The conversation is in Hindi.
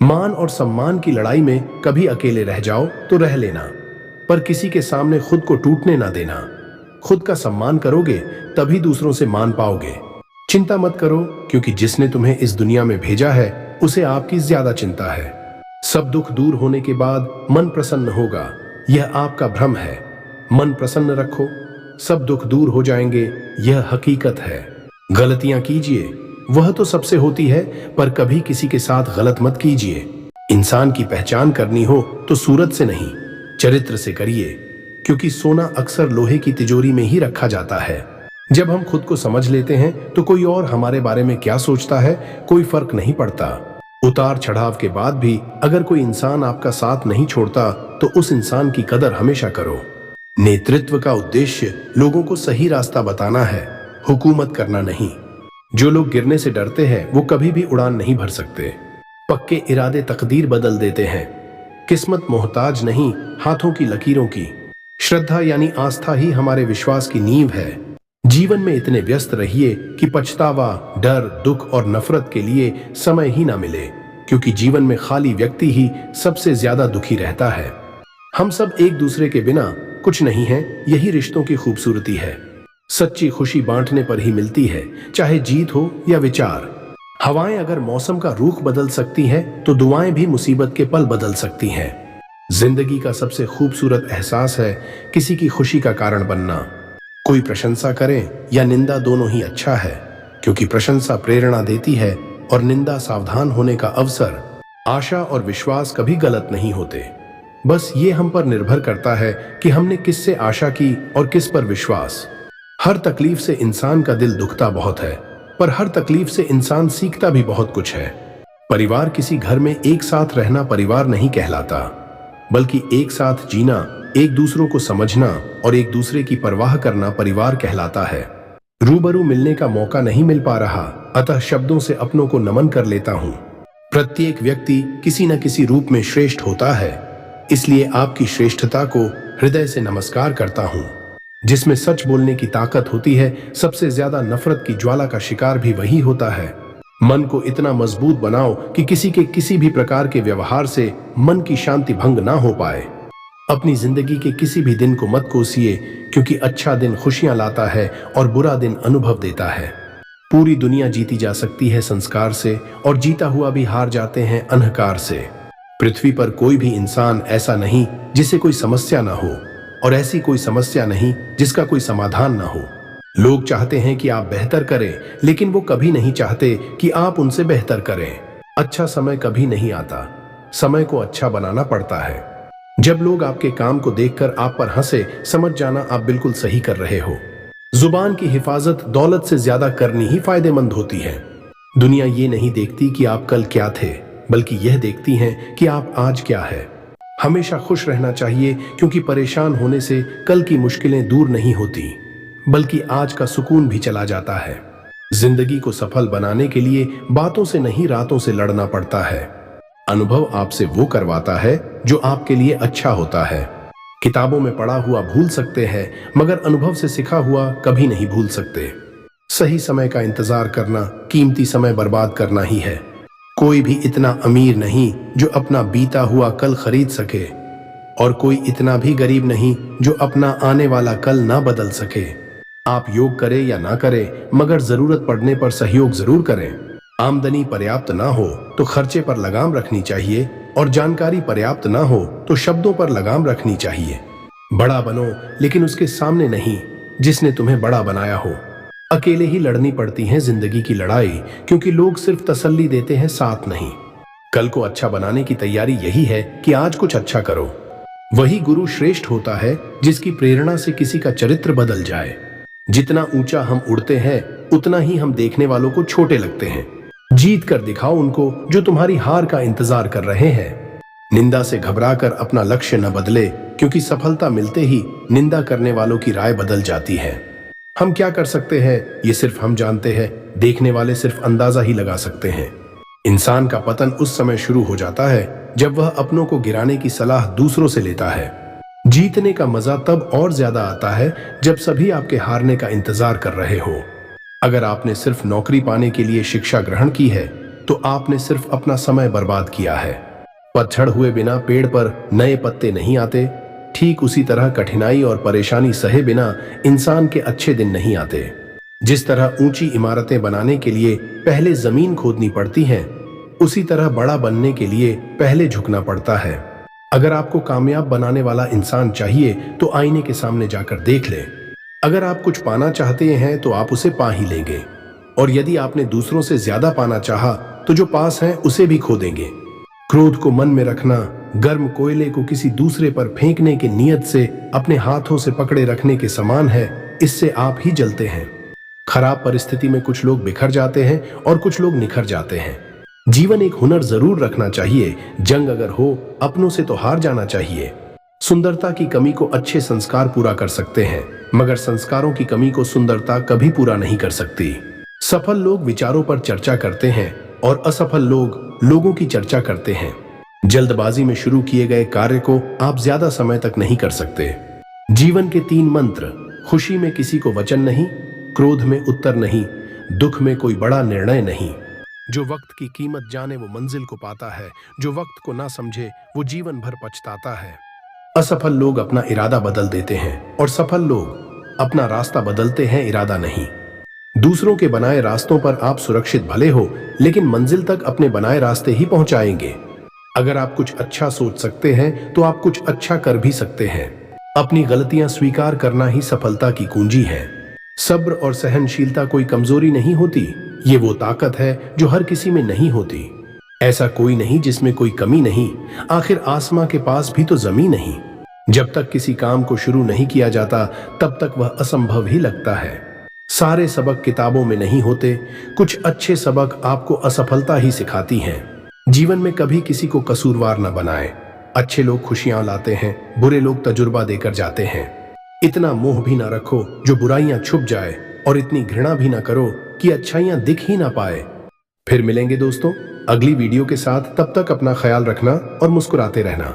मान और सम्मान की लड़ाई में कभी अकेले रह जाओ तो रह लेना, पर किसी के सामने खुद को टूटने ना देना। खुद का सम्मान करोगे तभी दूसरों से मान पाओगे। चिंता मत करो, क्योंकि जिसने तुम्हें इस दुनिया में भेजा है उसे आपकी ज्यादा चिंता है। सब दुख दूर होने के बाद मन प्रसन्न होगा, यह आपका भ्रम है। मन प्रसन्न रखो, सब दुख दूर हो जाएंगे, यह हकीकत है। गलतियां कीजिए, वह तो सबसे होती है, पर कभी किसी के साथ गलत मत कीजिए। इंसान की पहचान करनी हो तो सूरत से नहीं, चरित्र से करिए, क्योंकि सोना अक्सर लोहे की तिजोरी में ही रखा जाता है। जब हम खुद को समझ लेते हैं तो कोई और हमारे बारे में क्या सोचता है कोई फर्क नहीं पड़ता। उतार चढ़ाव के बाद भी अगर कोई इंसान आपका साथ नहीं छोड़ता तो उस इंसान की कदर हमेशा करो। नेतृत्व का उद्देश्य लोगों को सही रास्ता बताना है, हुकूमत करना नहीं। जो लोग गिरने से डरते हैं वो कभी भी उड़ान नहीं भर सकते। पक्के इरादे तकदीर बदल देते हैं। किस्मत मोहताज नहीं, हाथों की लकीरों की। श्रद्धा यानी आस्था ही हमारे विश्वास की नींव है। जीवन में इतने व्यस्त रहिए कि पछतावा, डर, दुख और नफरत के लिए समय ही ना मिले, क्योंकि जीवन में खाली व्यक्ति ही सबसे ज्यादा दुखी रहता है। हम सब एक दूसरे के बिना कुछ नहीं है, यही रिश्तों की खूबसूरती है। सच्ची खुशी बांटने पर ही मिलती है, चाहे जीत हो या विचार। हवाएं अगर मौसम का रुख बदल सकती है तो दुआएं भी मुसीबत के पल बदल सकती हैं। जिंदगी का सबसे खूबसूरत एहसास है किसी की खुशी का कारण बनना। कोई प्रशंसा करे या निंदा, दोनों ही अच्छा है, क्योंकि प्रशंसा प्रेरणा देती है और निंदा सावधान होने का अवसर। आशा और विश्वास कभी गलत नहीं होते, बस ये हम पर निर्भर करता है कि हमने किससे आशा की और किस पर विश्वास। हर तकलीफ से इंसान का दिल दुखता बहुत है, पर हर तकलीफ से इंसान सीखता भी बहुत कुछ है। परिवार किसी घर में एक साथ रहना परिवार नहीं कहलाता, बल्कि एक साथ जीना, एक दूसरों को समझना और एक दूसरे की परवाह करना परिवार कहलाता है। रूबरू मिलने का मौका नहीं मिल पा रहा, अतः शब्दों से अपनों को नमन कर लेता हूँ। प्रत्येक व्यक्ति किसी न किसी रूप में श्रेष्ठ होता है, इसलिए आपकी श्रेष्ठता को हृदय से नमस्कार करता हूँ। जिसमें सच बोलने की ताकत होती है, सबसे ज्यादा नफरत की ज्वाला का शिकार भी वही होता है। मन को इतना मजबूत बनाओ कि किसी के किसी भी प्रकार के व्यवहार से मन की शांति भंग ना हो पाए। अपनी जिंदगी के किसी भी दिन को मत कोसिए, क्योंकि अच्छा दिन खुशियां लाता है और बुरा दिन अनुभव देता है। पूरी दुनिया जीती जा सकती है संस्कार से, और जीता हुआ भी हार जाते हैं अहंकार से। पृथ्वी पर कोई भी इंसान ऐसा नहीं जिसे कोई समस्या ना हो, और ऐसी कोई समस्या नहीं जिसका कोई समाधान ना हो। लोग चाहते हैं कि आप बेहतर करें, लेकिन वो कभी नहीं चाहते कि आप उनसे बेहतर करें। अच्छा समय कभी नहीं आता, समय को अच्छा बनाना पड़ता है। जब लोग आपके काम को देखकर आप पर हंसे, समझ जाना आप बिल्कुल सही कर रहे हो। जुबान की हिफाजत दौलत से ज्यादा करनी ही फायदेमंद होती है। दुनिया ये नहीं देखती कि आप कल क्या थे, बल्कि यह देखती है कि आप आज क्या है। हमेशा खुश रहना चाहिए, क्योंकि परेशान होने से कल की मुश्किलें दूर नहीं होती, बल्कि आज का सुकून भी चला जाता है। जिंदगी को सफल बनाने के लिए बातों से नहीं, रातों से लड़ना पड़ता है। अनुभव आपसे वो करवाता है जो आपके लिए अच्छा होता है। किताबों में पढ़ा हुआ भूल सकते हैं, मगर अनुभव से सीखा हुआ कभी नहीं भूल सकते। सही समय का इंतजार करना कीमती समय बर्बाद करना ही है। कोई भी इतना अमीर नहीं जो अपना बीता हुआ कल खरीद सके, और कोई इतना भी गरीब नहीं जो अपना आने वाला कल ना बदल सके। आप योग करें या ना करें, मगर जरूरत पड़ने पर सहयोग जरूर करें। आमदनी पर्याप्त ना हो तो खर्चे पर लगाम रखनी चाहिए, और जानकारी पर्याप्त ना हो तो शब्दों पर लगाम रखनी चाहिए। बड़ा बनो, लेकिन उसके सामने नहीं जिसने तुम्हें बड़ा बनाया हो। अकेले ही लड़नी पड़ती है जिंदगी की लड़ाई, क्योंकि लोग सिर्फ तसल्ली देते हैं, साथ नहीं। कल को अच्छा बनाने की तैयारी यही है कि आज कुछ अच्छा करो। वही गुरु श्रेष्ठ होता है जिसकी प्रेरणा से किसी का चरित्र बदल जाए। जितना ऊंचा हम उड़ते हैं, उतना ही हम देखने वालों को छोटे लगते हैं। जीत कर दिखाओ उनको जो तुम्हारी हार का इंतजार कर रहे हैं। निंदा से घबराकर अपना लक्ष्य न बदले, क्योंकि सफलता मिलते ही निंदा करने वालों की राय बदल जाती है। हम क्या कर सकते हैं ये सिर्फ हम जानते हैं, देखने वाले सिर्फ अंदाजा ही लगा सकते हैं। इंसान का पतन उस समय शुरू हो जाता है जब वह अपनों को गिराने की सलाह दूसरों से लेता है। जीतने का मजा तब और ज्यादा आता है जब सभी आपके हारने का इंतजार कर रहे हो। अगर आपने सिर्फ नौकरी पाने के लिए शिक्षा ग्रहण की है, तो आपने सिर्फ अपना समय बर्बाद किया है। पतझड़ हुए बिना पेड़ पर नए पत्ते नहीं आते। ठीक उसी तरह कठिनाई और परेशानी सहे बिना इंसान के अच्छे दिन नहीं आते। जिस तरह ऊंची इमारतें बनाने के लिए पहले जमीन खोदनी पड़ती है, उसी तरह बड़ा बनने के लिए पहले झुकना पड़ता है। अगर आपको कामयाब बनाने वाला इंसान चाहिए तो आईने के सामने जाकर देख ले। अगर आप कुछ पाना चाहते हैं तो आप उसे पा ही लेंगे, और यदि आपने दूसरों से ज्यादा पाना चाहा तो जो पास है उसे भी खो देंगे। क्रोध को मन में रखना गर्म कोयले को किसी दूसरे पर फेंकने की नीयत से अपने हाथों से पकड़े रखने के समान है। इससे आप ही जलते हैं। खराब परिस्थिति में कुछ लोग बिखर जाते हैं और कुछ लोग निखर जाते हैं। जीवन एक हुनर जरूर रखना चाहिए। जंग अगर हो अपनों से तो हार जाना चाहिए। सुंदरता की कमी को अच्छे संस्कार पूरा कर सकते हैं, मगर संस्कारों की कमी को सुंदरता कभी पूरा नहीं कर सकती। सफल लोग विचारों पर चर्चा करते हैं और असफल लोग लोगों की चर्चा करते हैं। जल्दबाजी में शुरू किए गए कार्य को आप ज्यादा समय तक नहीं कर सकते। जीवन के 3 मंत्र: खुशी में किसी को वचन नहीं, क्रोध में उत्तर नहीं, दुख में कोई बड़ा निर्णय नहीं। जो वक्त की कीमत जाने वो मंजिल को पाता है, जो वक्त को ना समझे वो जीवन भर पछताता है। असफल लोग अपना इरादा बदल देते हैं और सफल लोग अपना रास्ता बदलते हैं, इरादा नहीं। दूसरों के बनाए रास्तों पर आप सुरक्षित भले हो, लेकिन मंजिल तक अपने बनाए रास्ते ही पहुंचाएंगे। अगर आप कुछ अच्छा सोच सकते हैं तो आप कुछ अच्छा कर भी सकते हैं। अपनी गलतियां स्वीकार करना ही सफलता की कुंजी है। सब्र और सहनशीलता कोई कमजोरी नहीं होती, ये वो ताकत है जो हर किसी में नहीं होती। ऐसा कोई नहीं जिसमें कोई कमी नहीं। आखिर आसमां के पास भी तो जमीन नहीं। जब तक किसी काम को शुरू नहीं किया जाता तब तक वह असंभव ही लगता है। सारे सबक किताबों में नहीं होते। कुछ अच्छे सबक आपको असफलता ही सिखाती हैं। जीवन में कभी किसी को कसूरवार न बनाएं। अच्छे लोग खुशियां लाते हैं, बुरे लोग तजुर्बा देकर जाते हैं। इतना मोह भी ना रखो जो बुराइयां छुप जाए, और इतनी घृणा भी ना करो कि अच्छाइयां दिख ही ना पाए। फिर मिलेंगे दोस्तों अगली वीडियो के साथ। तब तक अपना ख्याल रखना और मुस्कुराते रहना।